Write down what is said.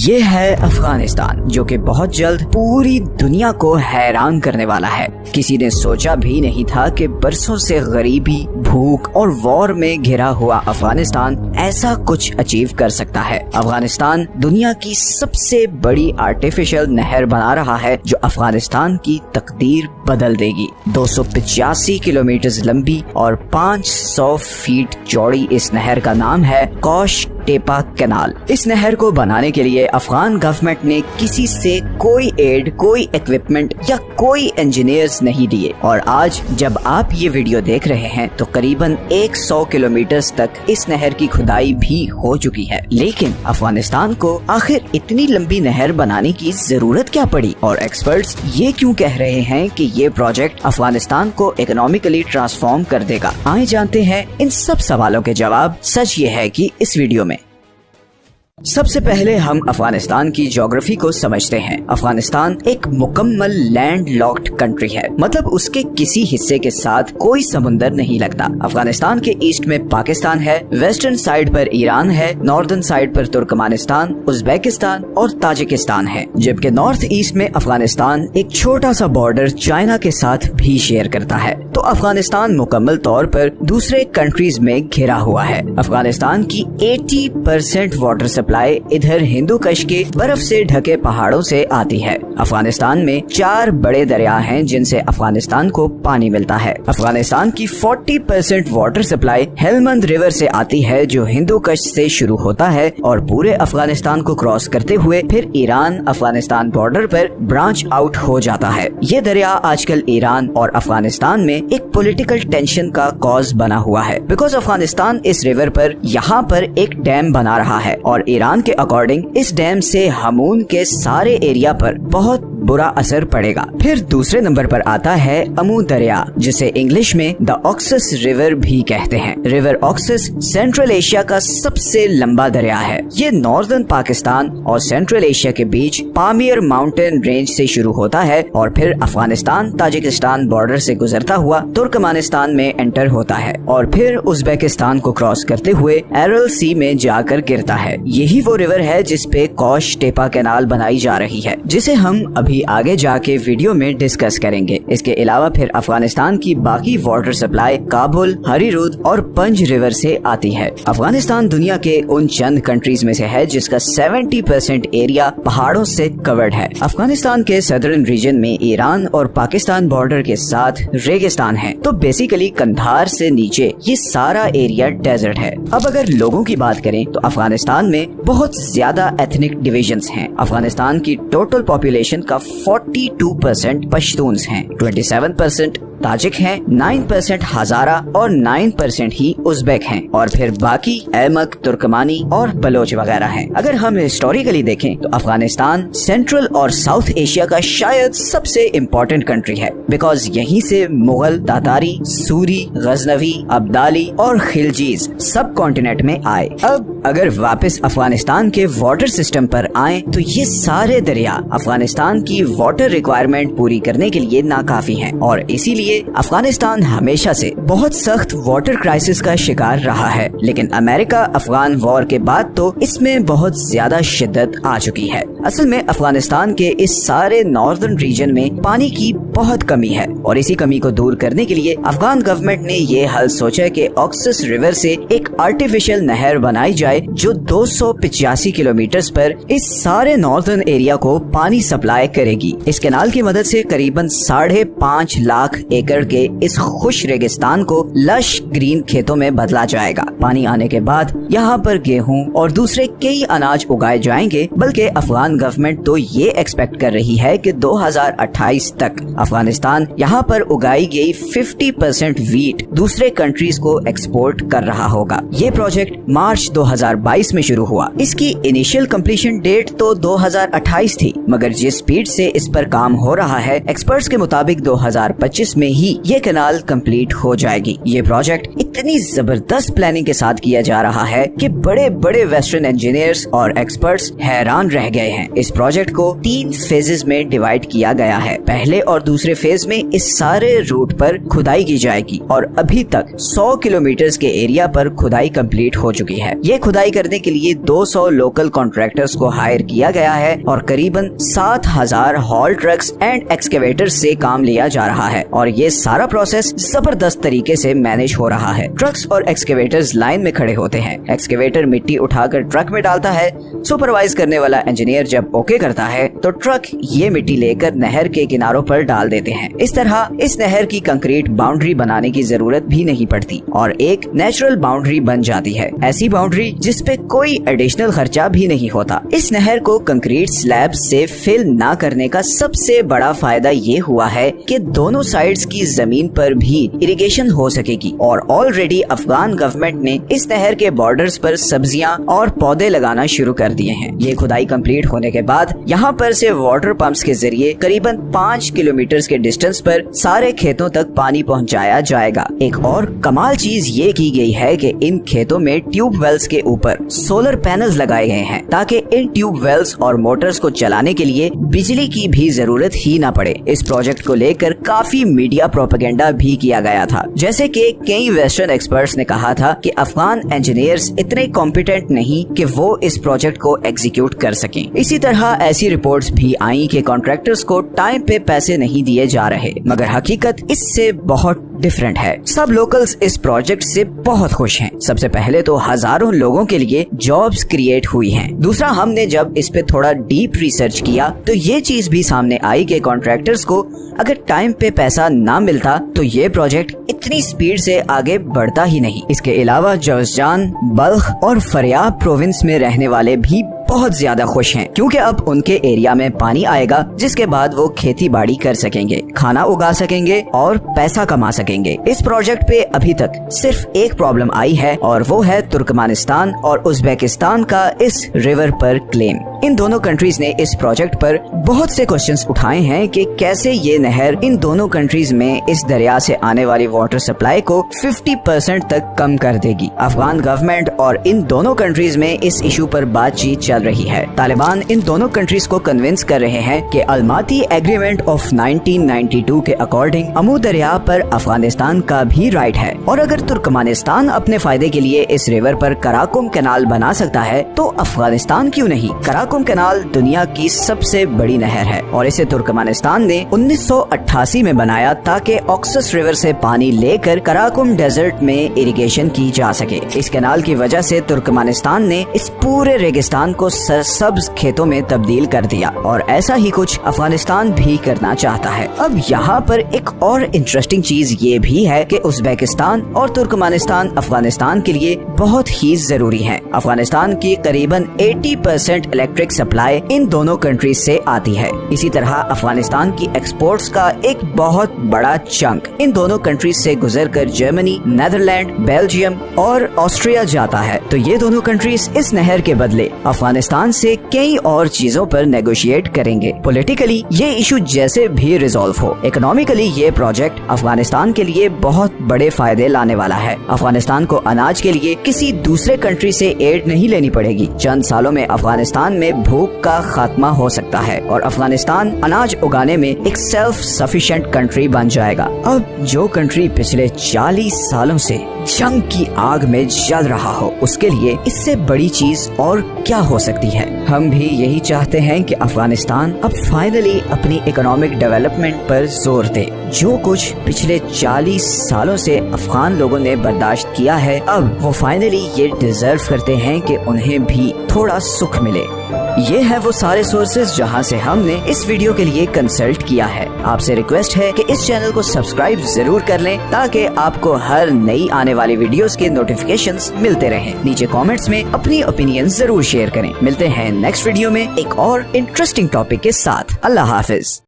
ये है अफगानिस्तान, जो कि बहुत जल्द पूरी दुनिया को हैरान करने वाला है। किसी ने सोचा भी नहीं था कि बरसों से गरीबी, भूख और वॉर में घिरा हुआ अफगानिस्तान ऐसा कुछ अचीव कर सकता है। अफगानिस्तान दुनिया की सबसे बड़ी आर्टिफिशियल नहर बना रहा है, जो अफगानिस्तान की तकदीर बदल देगी। 285 किलोमीटर लंबी और 500 फीट चौड़ी इस नहर का नाम है कॉश टेपा कैनाल। इस नहर को बनाने के लिए अफगान गवर्नमेंट ने किसी से कोई एड, कोई इक्विपमेंट या कोई इंजीनियर्स नहीं दिए। और आज जब आप ये वीडियो देख रहे हैं तो करीबन 100 किलोमीटर तक इस नहर की खुदाई भी हो चुकी है। लेकिन अफगानिस्तान को आखिर इतनी लंबी नहर बनाने की जरूरत क्या पड़ी, और एक्सपर्ट्स ये क्यों कह रहे हैं कि ये प्रोजेक्ट अफगानिस्तान को इकोनॉमिकली ट्रांसफॉर्म कर देगा? आइए जानते हैं इन सब सवालों के जवाब। सच ये है कि इस वीडियो में सबसे पहले हम अफगानिस्तान की ज्योग्राफी को समझते हैं। अफगानिस्तान एक मुकम्मल लैंड लॉक्ड कंट्री है, मतलब उसके किसी हिस्से के साथ कोई समुंदर नहीं लगता। अफगानिस्तान के ईस्ट में पाकिस्तान है, वेस्टर्न साइड पर ईरान है, नॉर्दर्न साइड पर तुर्कमेनिस्तान, उज्बेकिस्तान और ताजिकिस्तान है, जबकि नॉर्थ ईस्ट में अफगानिस्तान एक छोटा सा बॉर्डर चाइना के साथ भी शेयर करता है। तो अफगानिस्तान मुकम्मल तौर पर दूसरे कंट्रीज में घिरा हुआ है। अफगानिस्तान की 80% वाटर सप्लाई इधर हिंदू कश के बर्फ से ढके पहाड़ों से आती है। अफगानिस्तान में 4 बड़े दरिया हैं, जिनसे अफगानिस्तान को पानी मिलता है। अफगानिस्तान की 40% वाटर सप्लाई हेलमंद रिवर से आती है, जो हिंदू कश से शुरू होता है और पूरे अफगानिस्तान को क्रॉस करते हुए फिर ईरान अफगानिस्तान बॉर्डर पर ब्रांच आउट हो जाता है। ये दरिया आजकल ईरान और अफगानिस्तान में एक पॉलिटिकल टेंशन का कॉज बना हुआ है, बिकॉज अफगानिस्तान इस रिवर पर यहाँ पर एक डैम बना रहा है और ईरान के अकॉर्डिंग इस डैम से हमून के सारे एरिया पर बहुत बुरा असर पड़ेगा। फिर दूसरे नंबर पर आता है अमू दरिया, जिसे इंग्लिश में द ऑक्सस रिवर भी कहते हैं। रिवर ऑक्सस सेंट्रल एशिया का सबसे लंबा दरिया है। ये नॉर्दर्न पाकिस्तान और सेंट्रल एशिया के बीच पामीर माउंटेन रेंज से शुरू होता है और फिर अफगानिस्तान ताजिकिस्तान बॉर्डर से गुजरता हुआ तुर्कमेनिस्तान में एंटर होता है और फिर उज्बेकिस्तान को क्रॉस करते हुए एरल सी में जाकर गिरता है। यही वो रिवर है जिसपे कॉश टेपा कैनाल बनाई जा रही है, जिसे हम अभी आगे जाके वीडियो में डिस्कस करेंगे। इसके अलावा फिर अफगानिस्तान की बाकी वाटर सप्लाई काबुल, हरीरूद और पंज रिवर से आती है। अफगानिस्तान दुनिया के उन चंद कंट्रीज में से है जिसका 70% एरिया पहाड़ों से कवर्ड है। अफगानिस्तान के सदर्न रीजन में ईरान और पाकिस्तान बॉर्डर के साथ रेगिस्तान है, तो बेसिकली कंधार से नीचे ये सारा एरिया डेजर्ट है। अब अगर लोगों की बात करें तो अफगानिस्तान में बहुत ज्यादा एथनिक डिविजन्स हैं। अफगानिस्तान की टोटल पॉपुलेशन का 42% पश्तून्स हैं, 27% ताजिक हैं, 9% हजारा और 9% ही उज्बेक हैं और फिर बाकी अहमक, तुर्कमानी और बलोच वगैरह हैं। अगर हम हिस्टोरिकली देखें तो अफगानिस्तान सेंट्रल और साउथ एशिया का शायद सबसे इम्पोर्टेंट कंट्री है, बिकॉज यहीं से मुगल, तातारी, सूरी, गजनवी, अब्दाली और खिलजीज सब कॉन्टिनेंट में आए। अब अगर वापस अफगानिस्तान के वाटर सिस्टम पर आए तो ये सारे दरिया अफगानिस्तान की वाटर रिक्वायरमेंट पूरी करने के लिए नाकाफी हैं और इसीलिए अफगानिस्तान हमेशा से बहुत सख्त वाटर क्राइसिस का शिकार रहा है। लेकिन अमेरिका अफगान वॉर के बाद तो इसमें बहुत ज्यादा शिद्दत आ चुकी है। असल में अफगानिस्तान के इस सारे नॉर्दर्न रीजन में पानी की बहुत कमी है और इसी कमी को दूर करने के लिए अफगान गवर्नमेंट ने ये हल सोचा कि ऑक्सस रिवर से एक आर्टिफिशियल नहर बनाई जाए जो 285 किलोमीटर पर इस सारे नॉर्दर्न एरिया को पानी सप्लाई करेगी। इस कैनाल की मदद से करीबन 5.5 लाख एकड़ के इस खुश रेगिस्तान को लश ग्रीन खेतों में बदला जाएगा। पानी आने के बाद यहाँ पर गेहूं और दूसरे कई अनाज उगाए जाएंगे, बल्कि अफगान गवर्नमेंट तो ये एक्सपेक्ट कर रही है कि 2028 तक अफगानिस्तान यहाँ पर उगाई गई 50% वीट दूसरे कंट्रीज को एक्सपोर्ट कर रहा होगा। ये प्रोजेक्ट मार्च 2022 में शुरू हुआ। इसकी इनिशियल कंप्लीशन डेट तो 2028 थी, मगर जिस स्पीड से इस पर काम हो रहा है, एक्सपर्ट्स के मुताबिक 2025 में ही ये कैनाल कंप्लीट हो जाएगी। ये प्रोजेक्ट इतनी जबरदस्त प्लानिंग के साथ किया जा रहा है कि बड़े बड़े वेस्टर्न इंजीनियर्स और एक्सपर्ट्स हैरान रह गए हैं। इस प्रोजेक्ट को 3 फेजेस में डिवाइड किया गया है। पहले और दूसरे फेज में इस सारे रूट पर खुदाई की जाएगी और अभी तक 100 किलोमीटर के एरिया पर खुदाई कंप्लीट हो चुकी है। ये खुदाई करने के लिए 200 लोकल कॉन्ट्रैक्टर्स को हायर किया गया है और करीबन 7000 हॉल ट्रक्स एंड एक्सकेवेटर्स से काम लिया जा रहा है और ये सारा प्रोसेस जबरदस्त तरीके से मैनेज हो रहा है। ट्रक्स और एक्सकेवेटर्स लाइन में खड़े होते हैं। एक्सकेवेटर मिट्टी उठाकर ट्रक में डालता है। सुपरवाइज करने वाला इंजीनियर जब ओके करता है तो ट्रक ये मिट्टी लेकर नहर के किनारों पर डाल देते हैं। इस तरह इस नहर की कंक्रीट बाउंड्री बनाने की जरूरत भी नहीं पड़ती और एक नेचुरल बाउंड्री बन जाती है। ऐसी बाउंड्री जिसपे कोई एडिशनल खर्चा भी नहीं होता। इस नहर को कंक्रीट स्लैब से फिल ना करने का सबसे बड़ा फायदा ये हुआ है कि दोनों साइड्स की जमीन पर भी इरिगेशन हो सकेगी और ऑलरेडी अफगान गवर्नमेंट ने इस नहर के बॉर्डर्स पर सब्जियां और पौधे लगाना शुरू कर दिए हैं। ये खुदाई कंप्लीट होने के बाद यहाँ पर से वाटर पंप्स के जरिए करीबन 5 किलोमीटर के डिस्टेंस पर सारे खेतों तक पानी पहुँचाया जाएगा। एक और कमाल चीज ये की गई है कि इन खेतों में ट्यूब वेल्स के ऊपर सोलर पैनल्स लगाए गए हैं ताकि इन ट्यूब वेल्स और मोटर्स को चलाने के लिए बिजली की भी जरूरत ही ना पड़े। इस प्रोजेक्ट को लेकर काफी मीडिया प्रोपेगेंडा भी किया गया था, जैसे कि कई वेस्टर्न एक्सपर्ट्स ने कहा था कि अफगान इंजीनियर्स इतने कॉम्पिटेंट नहीं कि वो इस प्रोजेक्ट को एग्जीक्यूट कर सकें। इसी तरह ऐसी रिपोर्ट्स भी आई कि कॉन्ट्रैक्टर्स को टाइम पे पैसे नहीं दिए जा रहे, मगर हकीकत इससे बहुत डिफरेंट है। सब लोकल्स इस प्रोजेक्ट से बहुत खुश हैं। सबसे पहले तो हजारों लोगों के लिए जॉब्स क्रिएट हुई हैं। दूसरा, हमने जब इस पे थोड़ा डीप रिसर्च किया तो ये चीज भी सामने आई कि कॉन्ट्रैक्टर्स को अगर टाइम पे पैसा ना मिलता तो ये प्रोजेक्ट इतनी स्पीड से आगे बढ़ता ही नहीं। इसके अलावा जौजजान, बल्ख और फरियाब प्रोविंस में रहने वाले भी बहुत ज्यादा खुश हैं क्योंकि अब उनके एरिया में पानी आएगा जिसके बाद वो खेती बाड़ी कर सकेंगे, खाना उगा सकेंगे और पैसा कमा सकेंगे। इस प्रोजेक्ट पे अभी तक सिर्फ एक प्रॉब्लम आई है और वो है तुर्कमेनिस्तान और उज्बेकिस्तान का इस रिवर पर क्लेम। इन दोनों कंट्रीज ने इस प्रोजेक्ट पर बहुत से क्वेश्चंस उठाए हैं कि कैसे ये नहर इन दोनों कंट्रीज में इस दरिया से आने वाली वाटर सप्लाई को 50% तक कम कर देगी। अफगान गवर्नमेंट और इन दोनों कंट्रीज में इस इशू पर बातचीत चल रही है। तालिबान इन दोनों कंट्रीज को कन्विंस कर रहे हैं कि अलमाती एग्रीमेंट ऑफ 1992 के अकॉर्डिंग अमू दरिया पर अफगानिस्तान का भी राइट है और अगर तुर्कमेनिस्तान अपने फायदे के लिए इस रिवर पर कराकुम कैनाल बना सकता है तो अफगानिस्तान क्यों नहीं। कराकुम कैनाल दुनिया की सबसे बड़ी नहर है और इसे तुर्कमेनिस्तान ने 1988 में बनाया ताकि ऑक्सस रिवर से पानी लेकर कराकुम डेजर्ट में इरिगेशन की जा सके। इस कैनाल की वजह से तुर्कमेनिस्तान ने इस पूरे रेगिस्तान को सरसब्ज खेतों में तब्दील कर दिया और ऐसा ही कुछ अफगानिस्तान भी करना चाहता है। अब यहाँ पर एक और इंटरेस्टिंग चीज ये भी है कि उज्बेकिस्तान और तुर्कमेनिस्तान अफगानिस्तान के लिए बहुत ही जरूरी है। अफगानिस्तान की करीबन 80% इलेक्ट्रिक सप्लाई इन दोनों कंट्रीज से आती है। इसी तरह अफगानिस्तान की एक्सपोर्ट्स का एक बहुत बड़ा चंक इन दोनों कंट्रीज से गुजरकर जर्मनी, नेदरलैंड, बेल्जियम और ऑस्ट्रिया जाता है। तो ये दोनों कंट्रीज इस नहर के बदले अफगानिस्तान से कई और चीजों पर नेगोशिएट करेंगे। पॉलिटिकली ये इशू जैसे भी रिजॉल्व हो, इकोनॉमिकली ये प्रोजेक्ट अफगानिस्तान के लिए बहुत बड़े फायदे लाने वाला है। अफगानिस्तान को अनाज के लिए किसी दूसरे कंट्री से एड नहीं लेनी पड़ेगी। चंद सालों में अफगानिस्तान में भूख का खात्मा हो सकता है और अफगानिस्तान अनाज उगाने में एक सेल्फ सफिशिएंट कंट्री बन जाएगा। अब जो कंट्री पिछले 40 सालों से जंग की आग में जल रहा हो, उसके लिए इससे बड़ी चीज और क्या हो सकती है। हम भी यही चाहते हैं कि अफगानिस्तान अब फाइनली अपनी इकोनॉमिक डेवलपमेंट पर जोर दे। जो कुछ पिछले 40 सालों से अफगान लोगों ने बर्दाश्त किया है, अब वो फाइनली ये डिजर्व करते हैं कि उन्हें भी थोड़ा सुख मिले। ये है वो सारे सोर्सेज जहां से हमने इस वीडियो के लिए कंसल्ट किया है। आपसे रिक्वेस्ट है कि इस चैनल को सब्सक्राइब जरूर कर लें ताकि आपको हर नई आने वाली वीडियोस के नोटिफिकेशंस मिलते रहें। नीचे कमेंट्स में अपनी ओपिनियन जरूर शेयर करें। मिलते हैं नेक्स्ट वीडियो में एक और इंटरेस्टिंग टॉपिक के साथ। अल्लाह हाफिज।